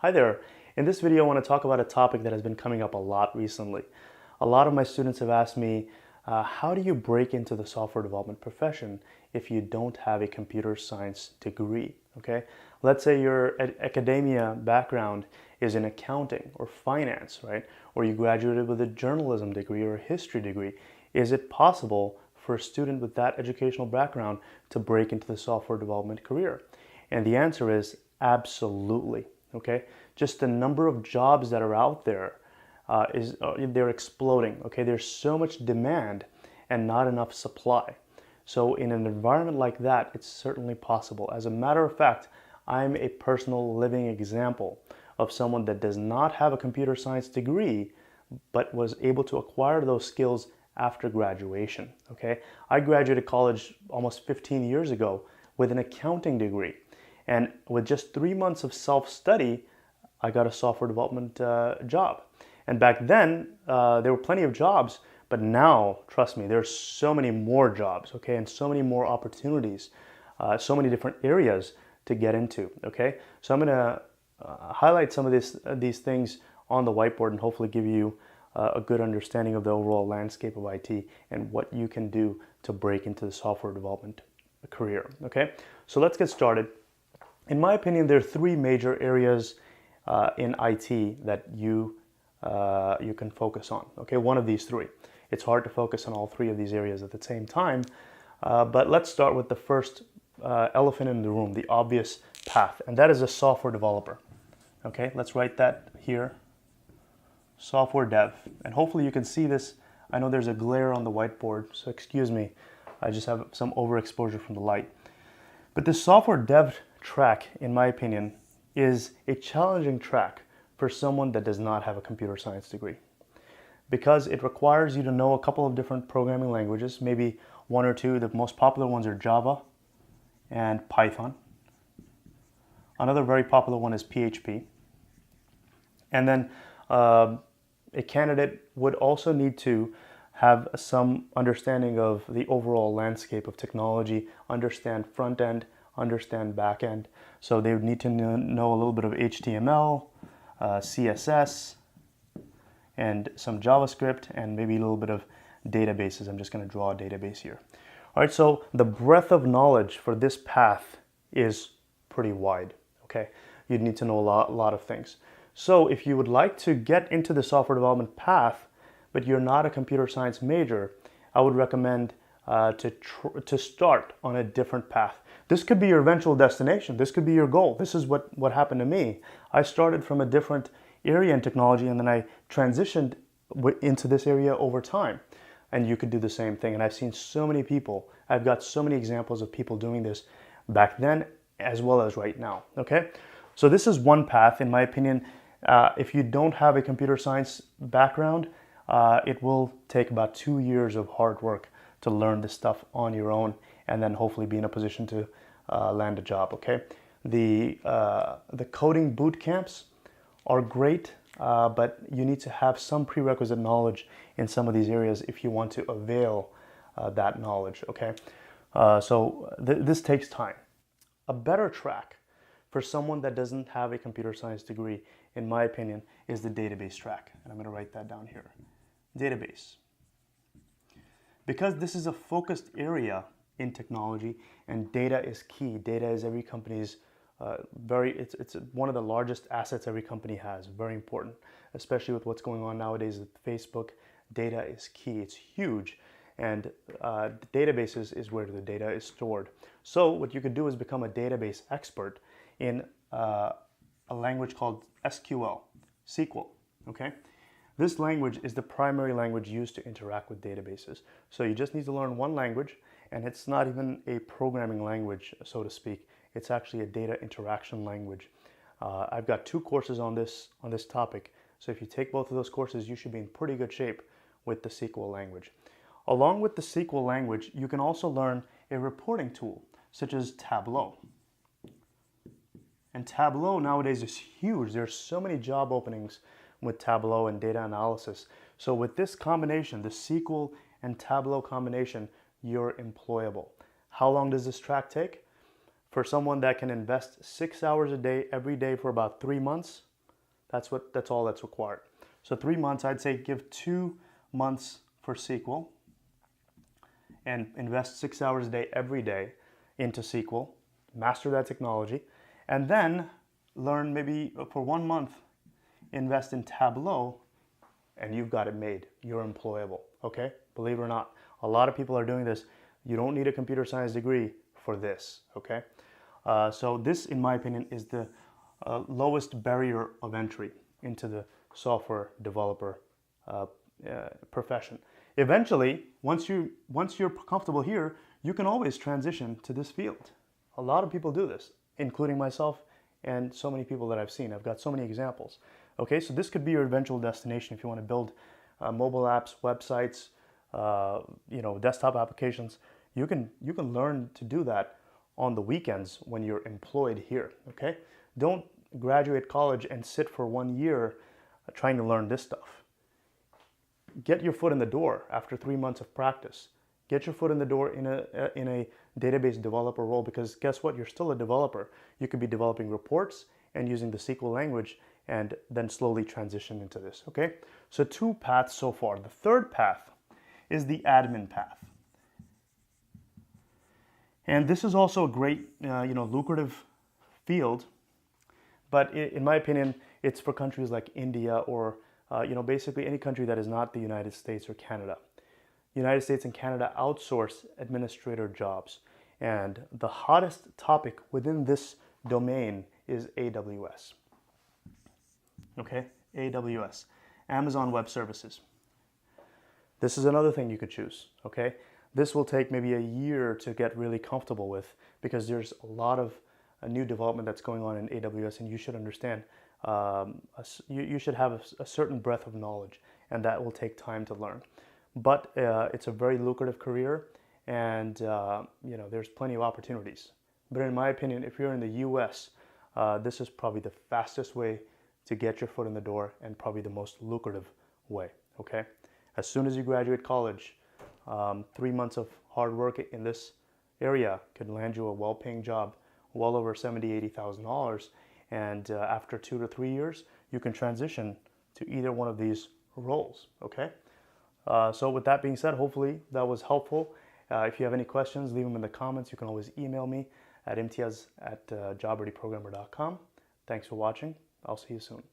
Hi there. In this video, I want to talk about a topic that has been coming up a lot recently. A lot of my students have asked me, how do you break into the software development profession if you don't have a computer science degree? Okay, let's say your academia background is in accounting or finance, right? Or you graduated with a journalism degree or a history degree. Is it possible for a student with that educational background to break into the software development career? And the answer is absolutely. Okay, just the number of jobs that are out there they're exploding. Okay, there's so much demand and not enough supply. So in an environment like that, it's certainly possible. As a matter of fact, I'm a personal living example of someone that does not have a computer science degree but was able to acquire those skills after graduation. Okay, I graduated college almost 15 years ago with an accounting degree. And with just 3 months of self-study, I got a software development job. And back then, there were plenty of jobs, but now, trust me, there's so many more jobs, okay, and so many more opportunities, so many different areas to get into, okay? So I'm gonna highlight some of these things on the whiteboard and hopefully give you a good understanding of the overall landscape of IT and what you can do to break into the software development career, okay? So let's get started. In my opinion, there are three major areas in IT that you can focus on. Okay, one of these three. It's hard to focus on all three of these areas at the same time, but let's start with the first elephant in the room, the obvious path, and that is a software developer. Okay, let's write that here. Software dev, and hopefully you can see this. I know there's a glare on the whiteboard, so excuse me. I just have some overexposure from the light. But this software dev track, in my opinion, is a challenging track for someone that does not have a computer science degree, because it requires you to know a couple of different programming languages, maybe one or two. The most popular ones are Java and Python. Another very popular one is PHP. And then a candidate would also need to have some understanding of the overall landscape of technology, understand front end, understand back end. So they would need to know a little bit of HTML, CSS, and some JavaScript, and maybe a little bit of databases. I'm just going to draw a database here. All right, so the breadth of knowledge for this path is pretty wide. Okay, you'd need to know a lot of things. So if you would like to get into the software development path, but you're not a computer science major, I would recommend to start on a different path. This could be your eventual destination. This could be your goal. This is what happened to me. I started from a different area in technology, and then I transitioned into this area over time. And you could do the same thing. And I've seen so many people. I've got so many examples of people doing this back then as well as right now. Okay, so this is one path, in my opinion. If you don't have a computer science background, it will take about 2 years of hard work to learn this stuff on your own, and then hopefully be in a position to land a job. Okay, the coding boot camps are great, but you need to have some prerequisite knowledge in some of these areas if you want to avail that knowledge. Okay, so this takes time. A better track for someone that doesn't have a computer science degree, in my opinion, is the database track. And I'm going to write that down here. Database. Because this is a focused area in technology and data is key. Data is every company's it's one of the largest assets every company has. Very important, especially with what's going on nowadays with Facebook. Data is key. It's huge. And databases is where the data is stored. So what you could do is become a database expert in a language called SQL. Okay? This language is the primary language used to interact with databases. So you just need to learn one language, and it's not even a programming language, so to speak. It's actually a data interaction language. I've got 2 courses on this topic. So if you take both of those courses, you should be in pretty good shape with the SQL language. Along with the SQL language, you can also learn a reporting tool, such as Tableau. And Tableau nowadays is huge. There's so many job openings with Tableau and data analysis. So with this combination, the SQL and Tableau combination, you're employable. How long does this track take? For someone that can invest 6 hours a day, every day for about 3 months, That's all that's required. So 3 months, I'd say give 2 months for SQL and invest 6 hours a day every day into SQL, master that technology, and then learn maybe for 1 month, invest in Tableau, and you've got it made. You're employable, okay? Believe it or not, a lot of people are doing this. You don't need a computer science degree for this, okay? So this, in my opinion, is the lowest barrier of entry into the software developer profession. Eventually, once you're comfortable here, you can always transition to this field. A lot of people do this, including myself and so many people that I've seen. I've got so many examples. Okay, so this could be your eventual destination if you want to build mobile apps, websites, desktop applications. You can learn to do that on the weekends when you're employed here. Okay, don't graduate college and sit for 1 year trying to learn this stuff. Get your foot in the door after 3 months of practice. Get your foot in the door in a database developer role, because guess what? You're still a developer. You could be developing reports and using the SQL language and then slowly transition into this, okay? So 2 paths so far. The third path is the admin path. And this is also a great, lucrative field, but in my opinion, it's for countries like India or, basically any country that is not the United States or Canada. United States and Canada outsource administrator jobs. And the hottest topic within this domain is AWS. Okay, AWS, Amazon Web Services. This is another thing you could choose, okay? This will take maybe a year to get really comfortable with, because there's a lot of new development that's going on in AWS, and you should understand, you should have a certain breadth of knowledge, and that will take time to learn. But it's a very lucrative career, and there's plenty of opportunities. But in my opinion, if you're in the US, this is probably the fastest way to get your foot in the door, and probably the most lucrative way, okay? As soon as you graduate college, 3 months of hard work in this area could land you a well-paying job, well over $70,000, $80,000, and after 2 to 3 years, you can transition to either one of these roles, okay? So with that being said, hopefully that was helpful. If you have any questions, leave them in the comments. You can always email me at imtiaz@jobreadyprogrammer.com. Thanks for watching. I'll see you soon.